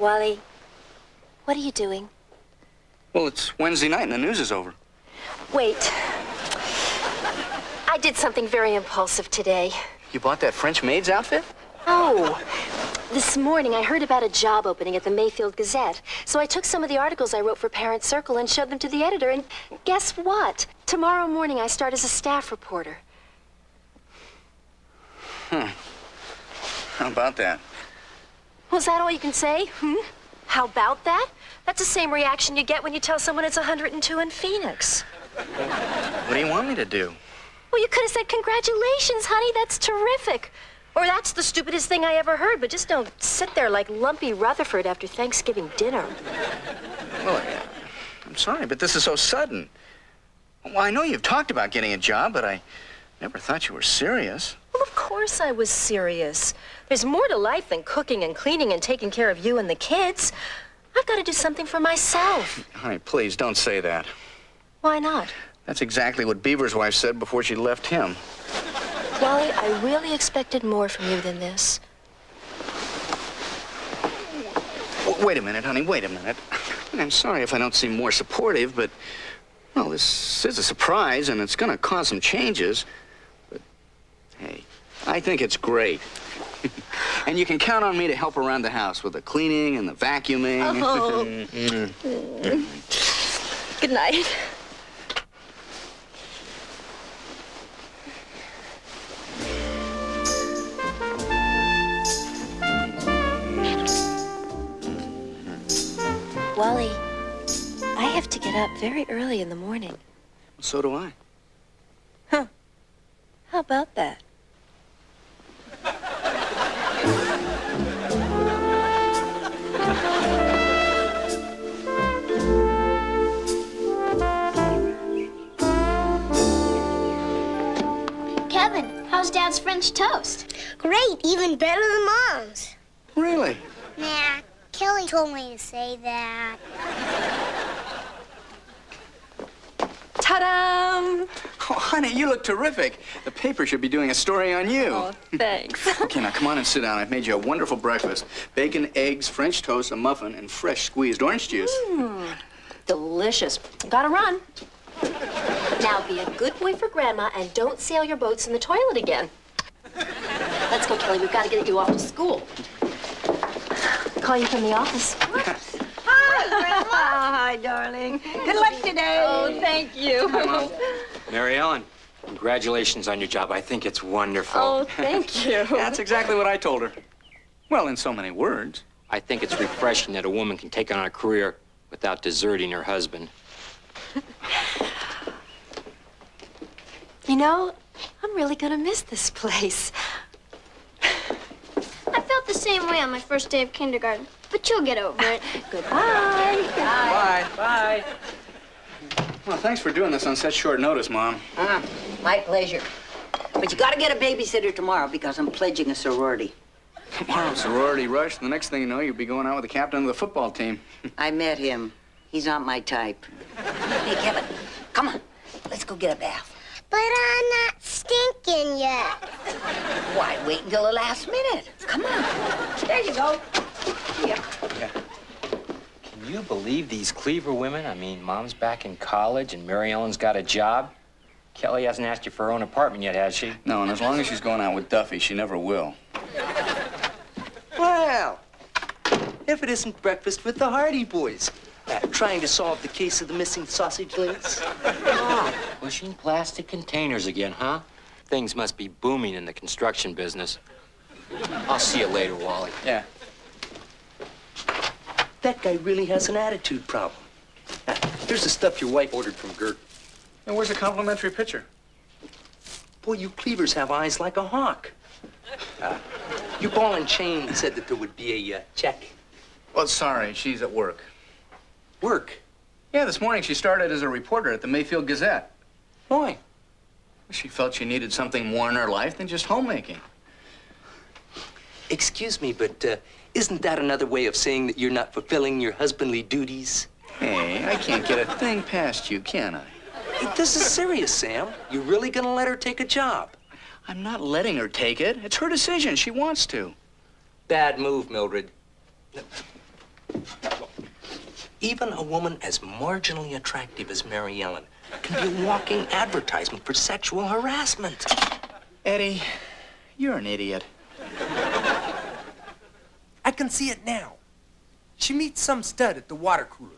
Wally, what are you doing? Well, it's Wednesday night and the news is over. Wait. I did something very impulsive today. You bought that French maid's outfit? Oh. This morning, I heard about a job opening at the Mayfield Gazette. So I took some of the articles I wrote for Parent Circle and showed them to the editor. And guess what? Tomorrow morning, I start as a staff reporter. Huh. How about that? Was that all you can say? How about that? That's the same reaction you get when you tell someone it's 102 in Phoenix. What do you want me to do? Well, you could have said, congratulations, honey, that's terrific. Or that's the stupidest thing I ever heard, but just don't sit there like Lumpy Rutherford after Thanksgiving dinner. Well, I'm sorry, but this is so sudden. Well, I know you've talked about getting a job, but I never thought you were serious. Well, of course I was serious. There's more to life than cooking and cleaning and taking care of you and the kids. I've got to do something for myself. Honey, please don't say that. Why not? That's exactly what Beaver's wife said before she left him. Wally, I really expected more from you than this. Wait a minute, honey, wait a minute. I'm sorry if I don't seem more supportive, but, well, this is a surprise, and it's going to cause some changes. But, hey, I think it's great. And you can count on me to help around the house with the cleaning and the vacuuming. Oh. Good night. Wally, I have to get up very early in the morning. So do I. Huh. How about that? Kevin, how's Dad's French toast? Great, even better than Mom's. Really? Nah, Kelly told me to say that. Ta-da! Oh, honey, you look terrific. The paper should be doing a story on you. Oh, thanks. Okay, now come on and sit down. I've made you a wonderful breakfast. Bacon, eggs, French toast, a muffin, and fresh squeezed orange juice. Delicious. Gotta run. Now be a good boy for Grandma and don't sail your boats in the toilet again. Let's go, Kelly. We've got to get you off to school. Call you from the office. Hi, Grandma. Hi, darling. Good luck today. Oh, thank you. Mary Ellen, congratulations on your job. I think it's wonderful. Oh, thank you. That's exactly what I told her. Well, in so many words. I think it's refreshing that a woman can take on a career without deserting her husband. You know, I'm really gonna miss this place. I felt the same way on my first day of kindergarten, but you'll get over it. Goodbye. Bye. Bye. Well, thanks for doing this on such short notice, Mom. My pleasure. But you gotta get a babysitter tomorrow because I'm pledging a sorority. Tomorrow, sorority rush. The next thing you know, you'll be going out with the captain of the football team. I met him. He's not my type. Hey, Kevin, come on. Let's go get a bath. But I'm not stinking yet. Why, wait until the last minute. Come on. There you go. Yeah. Can you believe these Cleaver women? I mean, Mom's back in college and Mary Ellen's got a job. Kelly hasn't asked you for her own apartment yet, has she? No, and as long as she's going out with Duffy, she never will. Well, if it isn't breakfast with the Hardy Boys, trying to solve the case of the missing sausage links. Pushing plastic containers again, huh? Things must be booming in the construction business. I'll see you later, Wally. Yeah. That guy really has an attitude problem. Here's the stuff your wife ordered from Gert. And where's the complimentary picture? Boy, you Cleavers have eyes like a hawk. Your ball and chain said that there would be a check. Well, sorry, she's at work. Work? Yeah, this morning she started as a reporter at the Mayfield Gazette. Why? She felt she needed something more in her life than just homemaking. Excuse me, but isn't that another way of saying that you're not fulfilling your husbandly duties? Hey, I can't get a thing past you, can I? Hey, this is serious, Sam. You're really gonna let her take a job? I'm not letting her take it. It's her decision. She wants to. Bad move, Mildred. Even a woman as marginally attractive as Mary Ellen can be a walking advertisement for sexual harassment. Eddie, you're an idiot. I can see it now. She meets some stud at the water cooler.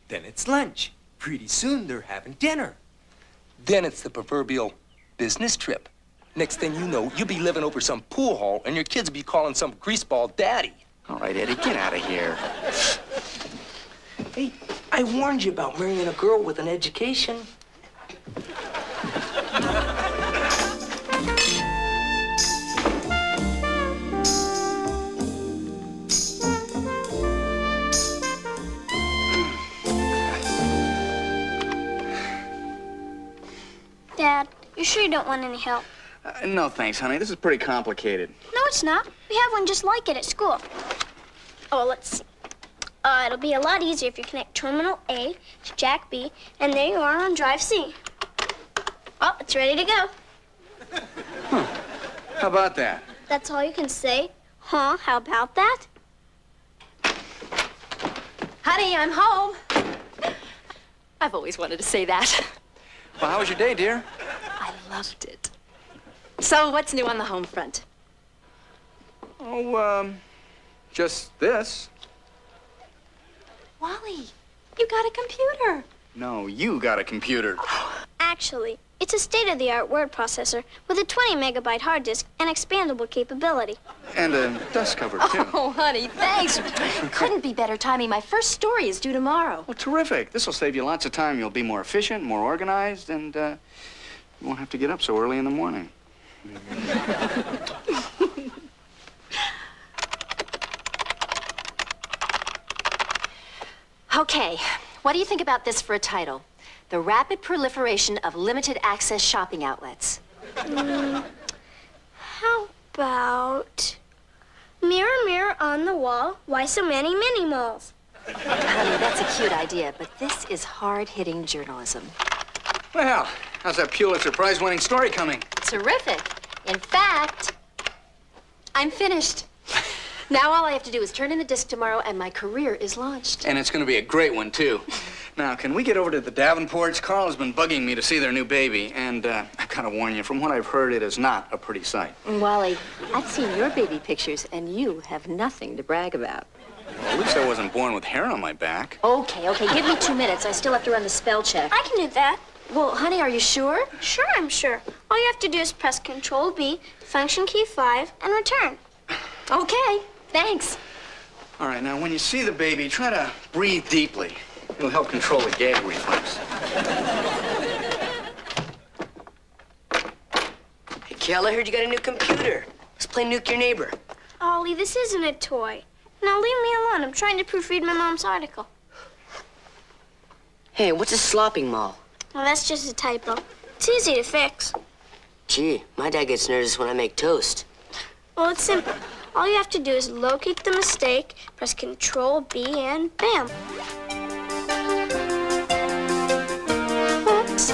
Then it's lunch. Pretty soon they're having dinner. Then it's the proverbial business trip. Next thing you know, you'll be living over some pool hall and your kids will be calling some greaseball daddy. All right, Eddie, get out of here. Hey, I warned you about marrying a girl with an education. Dad, you sure you don't want any help? No, thanks, honey. This is pretty complicated. No, it's not. We have one just like it at school. Oh, let's see. It'll be a lot easier if you connect Terminal A to Jack B, and there you are on Drive C. Oh, it's ready to go. Huh. How about that? That's all you can say? Huh, how about that? Honey, I'm home. I've always wanted to say that. Well, how was your day, dear? I loved it. So, what's new on the home front? Oh, just this. Wally, you got a computer. No, you got a computer. Actually, it's a state-of-the-art word processor with a 20-megabyte hard disk and expandable capability. And a dust cover, too. Oh, honey, thanks. Couldn't be better timing. My first story is due tomorrow. Well, terrific. This will save you lots of time. You'll be more efficient, more organized, and you won't have to get up so early in the morning. Okay, what do you think about this for a title? The rapid proliferation of limited access shopping outlets. How about Mirror, mirror on the wall, why so many mini-malls? Honey, that's a cute idea, but this is hard-hitting journalism. Well, how's that Pulitzer Prize-winning story coming? Terrific. In fact, I'm finished. Now all I have to do is turn in the disc tomorrow, and my career is launched. And it's going to be a great one, too. Now, can we get over to the Davenports? Carl has been bugging me to see their new baby, and I've got to warn you, from what I've heard, it is not a pretty sight. Wally, I've seen your baby pictures, and you have nothing to brag about. Well, at least I wasn't born with hair on my back. Okay, give me 2 minutes. I still have to run the spell check. I can do that. Well, honey, are you sure? Sure, I'm sure. All you have to do is press Control B, function key 5, and return. Okay, thanks. All right, now, when you see the baby, try to breathe deeply. It'll help control the gag reflex. Hey, Kel, I heard you got a new computer. Let's play Nuke Your Neighbor. Ollie, this isn't a toy. Now leave me alone. I'm trying to proofread my mom's article. Hey, what's a slopping mall? Well, that's just a typo. It's easy to fix. Gee, my dad gets nervous when I make toast. Well, it's simple. All you have to do is locate the mistake, press Control B, and bam. Oops.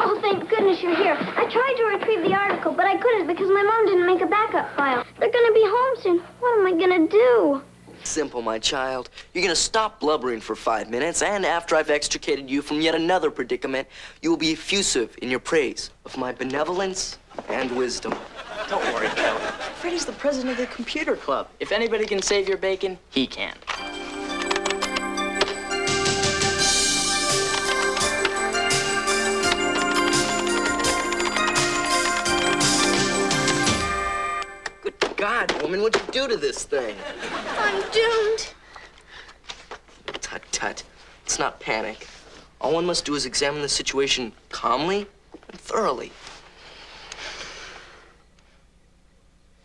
Oh, thank goodness you're here. I tried to retrieve the article, but I couldn't because my mom didn't make a backup file. They're gonna be home soon. What am I gonna do? Simple, my child. You're gonna stop blubbering for 5 minutes, and after I've extricated you from yet another predicament, you will be effusive in your praise of my benevolence and wisdom. Don't worry, Kel. Freddie's the president of the computer club. If anybody can save your bacon, he can. Good God, woman, what'd you do to this thing? I'm doomed. Tut, tut. Let's not panic. All one must do is examine the situation calmly and thoroughly.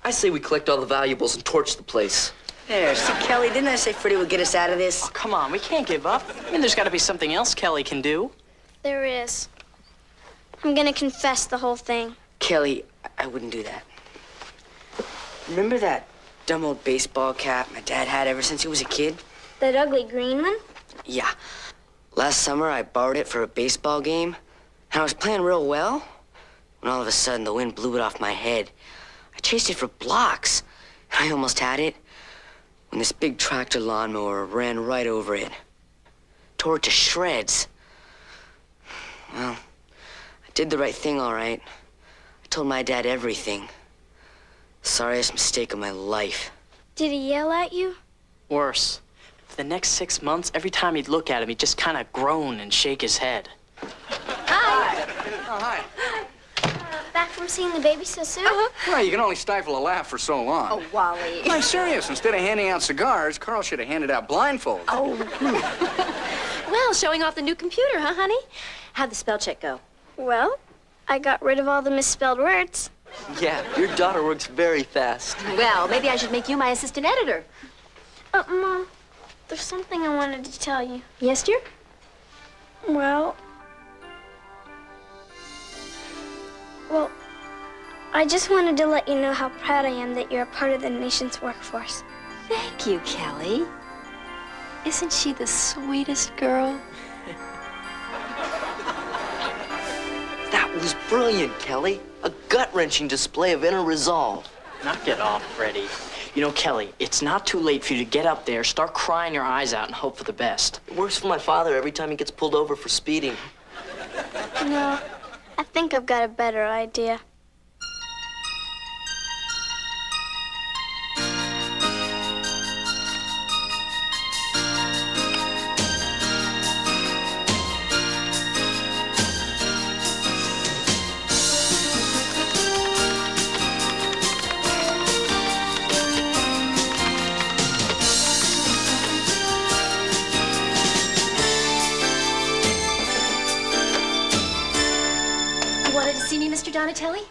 I say we collect all the valuables and torch the place. There, see, Kelly, didn't I say Freddie would get us out of this? Oh, come on, we can't give up. I mean, there's got to be something else Kelly can do. There is. I'm gonna confess the whole thing. Kelly, I wouldn't do that. Remember that dumb old baseball cap my dad had ever since he was a kid? That ugly green one? Yeah. Last summer, I borrowed it for a baseball game, and I was playing real well, when all of a sudden the wind blew it off my head. I chased it for blocks. And I almost had it when this big tractor lawnmower ran right over it. Tore it to shreds. Well, I did the right thing, all right. I told my dad everything. Sorriest mistake of my life. Did he yell at you? Worse. For the next 6 months, every time he'd look at him, he'd just kind of groan and shake his head. Hi. Oh, hi. Back from seeing the baby so soon? Well, you can only stifle a laugh for so long. Oh, Wally. I'm serious. Instead of handing out cigars, Carl should have handed out blindfolds. Oh. Well, showing off the new computer, huh, honey? How'd the spell check go? Well, I got rid of all the misspelled words. Yeah, your daughter works very fast. Well, maybe I should make you my assistant editor. Mom, there's something I wanted to tell you. Yes, dear? Well, I just wanted to let you know how proud I am that you're a part of the nation's workforce. Thank you, Kelly. Isn't she the sweetest girl? That was brilliant, Kelly. A gut-wrenching display of inner resolve. Knock it off, Freddie. You know, Kelly, it's not too late for you to get up there, start crying your eyes out, and hope for the best. It works for my father every time he gets pulled over for speeding. No, I think I've got a better idea. Donatelli?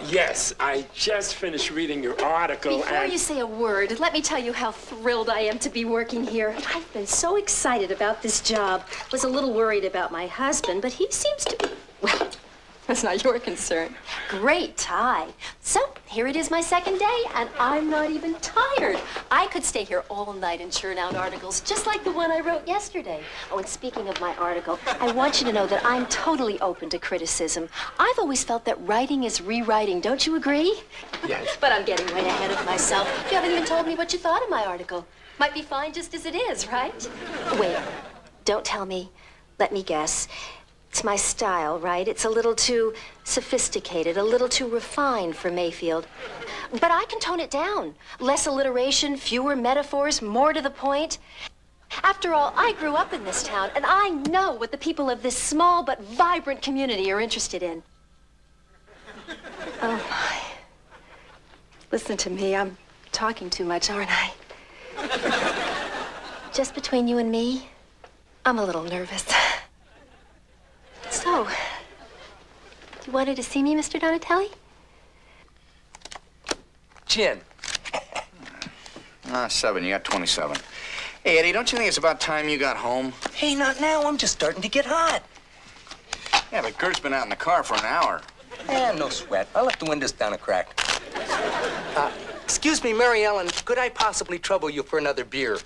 Yes, I just finished reading your article. Before you say a word, let me tell you how thrilled I am to be working here. I've been so excited about this job. Was a little worried about my husband, but he seems to be, well, that's not your concern. Great tie. So, here it is my second day, and I'm not even tired. I could stay here all night and churn out articles, just like the one I wrote yesterday. Oh, and speaking of my article, I want you to know that I'm totally open to criticism. I've always felt that writing is rewriting. Don't you agree? Yes. But I'm getting way ahead of myself. You haven't even told me what you thought of my article. Might be fine just as it is, right? Wait, don't tell me. Let me guess. It's my style, right? It's a little too sophisticated, a little too refined for Mayfield. But I can tone it down. Less alliteration, fewer metaphors, more to the point. After all, I grew up in this town, and I know what the people of this small but vibrant community are interested in. Oh, my. Listen to me. I'm talking too much, aren't I? Just between you and me, I'm a little nervous. So, you wanted to see me, Mr. Donatelli? Gin. 7, you got 27. Hey, Eddie, don't you think it's about time you got home? Hey, not now. I'm just starting to get hot. Yeah, but Gert's been out in the car for an hour. No sweat. I left the windows down a crack. Excuse me, Mary Ellen, could I possibly trouble you for another beer?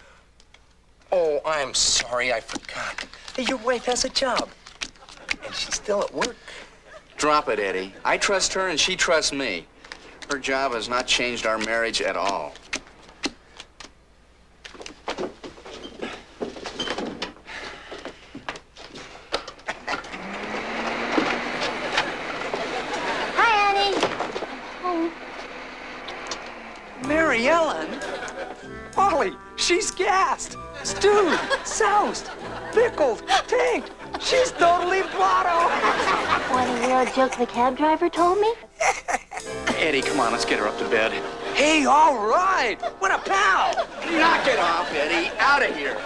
Oh, I'm sorry, I forgot. Hey, your wife has a job. And she's still at work. Drop it, Eddie. I trust her and she trusts me. Her job has not changed our marriage at all. Hi, Annie. Mary Ellen? Wally, she's gassed, stewed, soused, pickled, tanked. She's totally blotto. Want to hear a joke the cab driver told me? Eddie, come on, let's get her up to bed. Hey, all right. What a pal. Knock it off, Eddie. Out of here.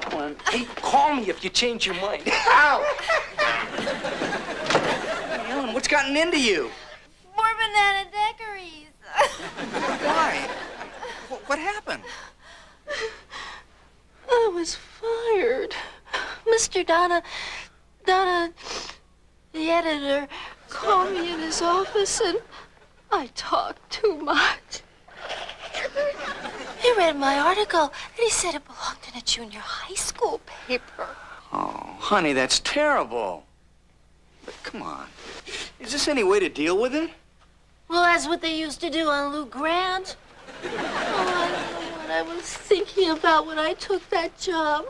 Come on. Hey, call me if you change your mind. Ow! Ellen, what's gotten into you? 4 banana daiquiris. Why? What happened? I was fired. Mr. Donna, the editor, called me in his office and I talked too much. He read my article and he said it belonged in a junior high school paper. Oh, honey, that's terrible. But come on. Is this any way to deal with it? Well, that's what they used to do on Lou Grant. Oh, I don't know what I was thinking about when I took that job.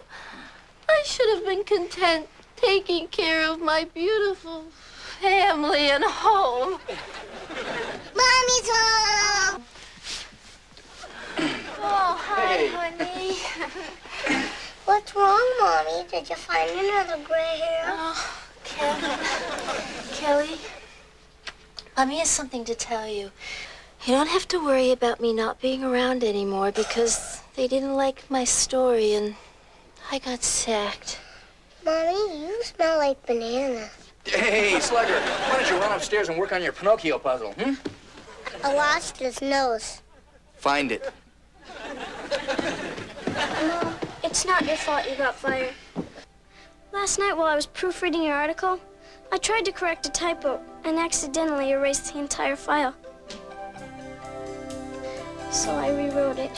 I should have been content taking care of my beautiful family and home. Mommy's home! Oh, hi, honey. What's wrong, Mommy? Did you find another gray hair? Oh, Kevin. Kelly, Mommy has something to tell you. You don't have to worry about me not being around anymore because they didn't like my story and I got sacked. Mommy, you smell like banana. Hey, Slugger, why don't you run upstairs and work on your Pinocchio puzzle, I lost his nose. Find it. Mom, it's not your fault you got fired. Last night while I was proofreading your article, I tried to correct a typo and accidentally erased the entire file. So I rewrote it.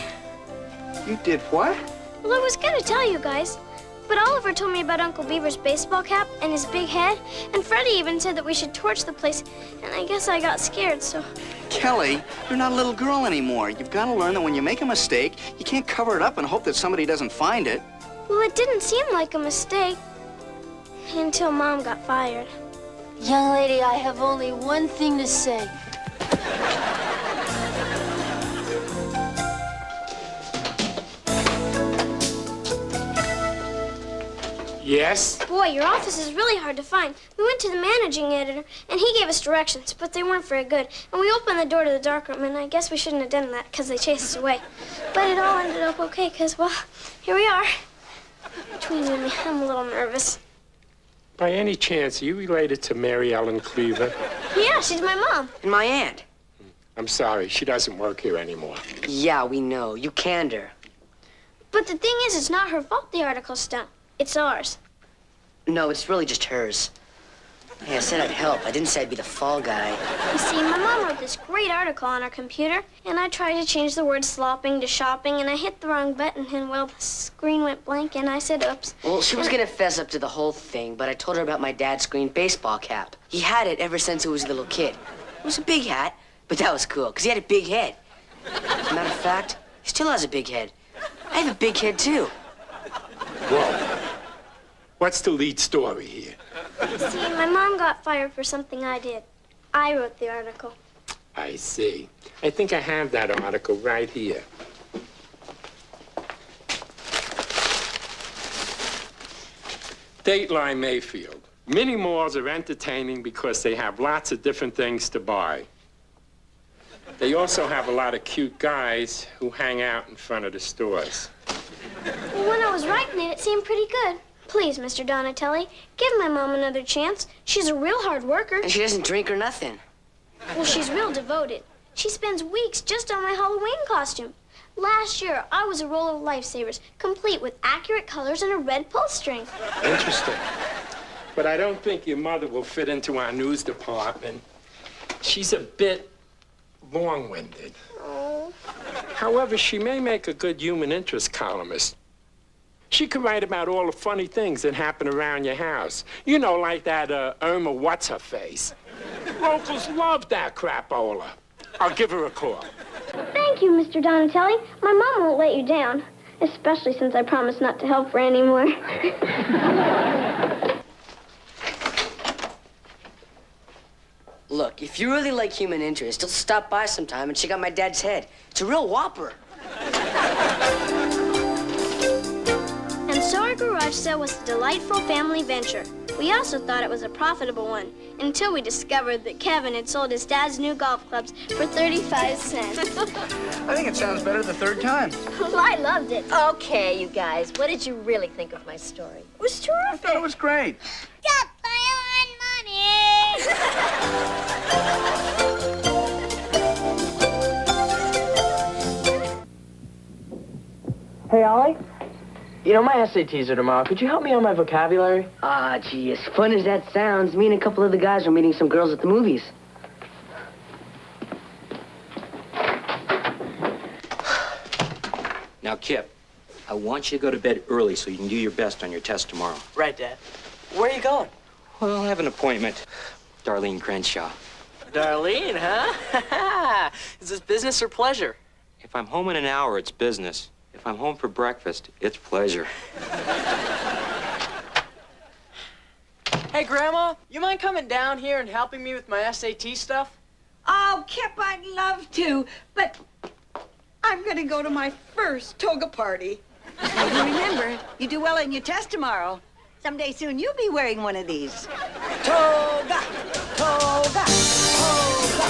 You did what? Well, I was gonna tell you guys, but Oliver told me about Uncle Beaver's baseball cap and his big head, and Freddie even said that we should torch the place, and I guess I got scared, so... Kelly, you're not a little girl anymore. You've got to learn that when you make a mistake, you can't cover it up and hope that somebody doesn't find it. Well, it didn't seem like a mistake until Mom got fired. Young lady, I have only one thing to say. Yes? Boy, your office is really hard to find. We went to the managing editor, and he gave us directions, but they weren't very good. And we opened the door to the darkroom, and I guess we shouldn't have done that because they chased us away. But it all ended up okay because, well, here we are. Between you and me, I'm a little nervous. By any chance, are you related to Mary Ellen Cleaver? Yeah, she's my mom. And my aunt. I'm sorry, she doesn't work here anymore. Yeah, we know. You canned her. But the thing is, it's not her fault the article stunk. It's ours. No, it's really just hers. Hey, I said I'd help. I didn't say I'd be the fall guy. You see, my mom wrote this great article on her computer, and I tried to change the word slopping to shopping, and I hit the wrong button, and, well, the screen went blank, and I said, oops. Well, she was gonna fess up to the whole thing, but I told her about my dad's green baseball cap. He had it ever since he was a little kid. It was a big hat, but that was cool, because he had a big head. As a matter of fact, he still has a big head. I have a big head, too. Whoa. What's the lead story here? See, my mom got fired for something I did. I wrote the article. I see. I think I have that article right here. Dateline Mayfield. Mini malls are entertaining because they have lots of different things to buy. They also have a lot of cute guys who hang out in front of the stores. Well, when I was writing it, it seemed pretty good. Please, Mr. Donatelli, give my mom another chance. She's a real hard worker. And she doesn't drink or nothing. Well, she's real devoted. She spends weeks just on my Halloween costume. Last year, I was a roll of lifesavers, complete with accurate colors and a red pull string. Interesting. But I don't think your mother will fit into our news department. She's a bit long-winded. Oh. However, she may make a good human interest columnist. She could write about all the funny things that happen around your house. You know, like that Irma What's-Her-Face. Locals love that crapola. I'll give her a call. Thank you, Mr. Donatelli. My mom won't let you down, especially since I promised not to help her anymore. Look, if you really like human interest, just stop by sometime and check out my dad's head. It's a real whopper. And so our garage sale was a delightful family venture. We also thought it was a profitable one, until we discovered that Kevin had sold his dad's new golf clubs for 35 cents. I think it sounds better the third time. Well, I loved it. Okay, you guys, what did you really think of my story? It was terrific. I thought it was great. Stop borrowing money! Hey, Ollie. You know, my SATs are tomorrow. Could you help me on my vocabulary? Gee, as fun as that sounds, me and a couple of the guys are meeting some girls at the movies. Now, Kip, I want you to go to bed early so you can do your best on your test tomorrow. Right, Dad. Where are you going? Well, I have an appointment. Darlene Crenshaw. Darlene, huh? Is this business or pleasure? If I'm home in an hour, it's business. If I'm home for breakfast, it's pleasure. Hey, Grandma, you mind coming down here and helping me with my SAT stuff? Oh, Kip, I'd love to, but I'm going to go to my first toga party. Remember, you do well in your test tomorrow. Someday soon you'll be wearing one of these. Toga, toga, toga.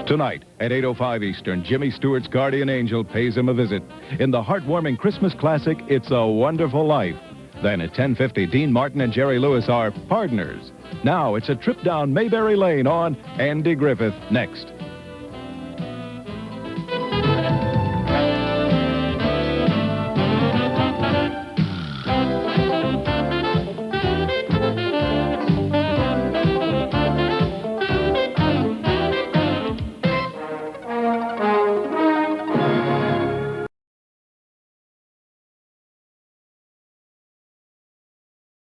Tonight at 8:05 Eastern, Jimmy Stewart's guardian angel pays him a visit in the heartwarming Christmas classic, It's a Wonderful Life. Then at 10:50, Dean Martin and Jerry Lewis are partners. Now it's a trip down Mayberry Lane on Andy Griffith next.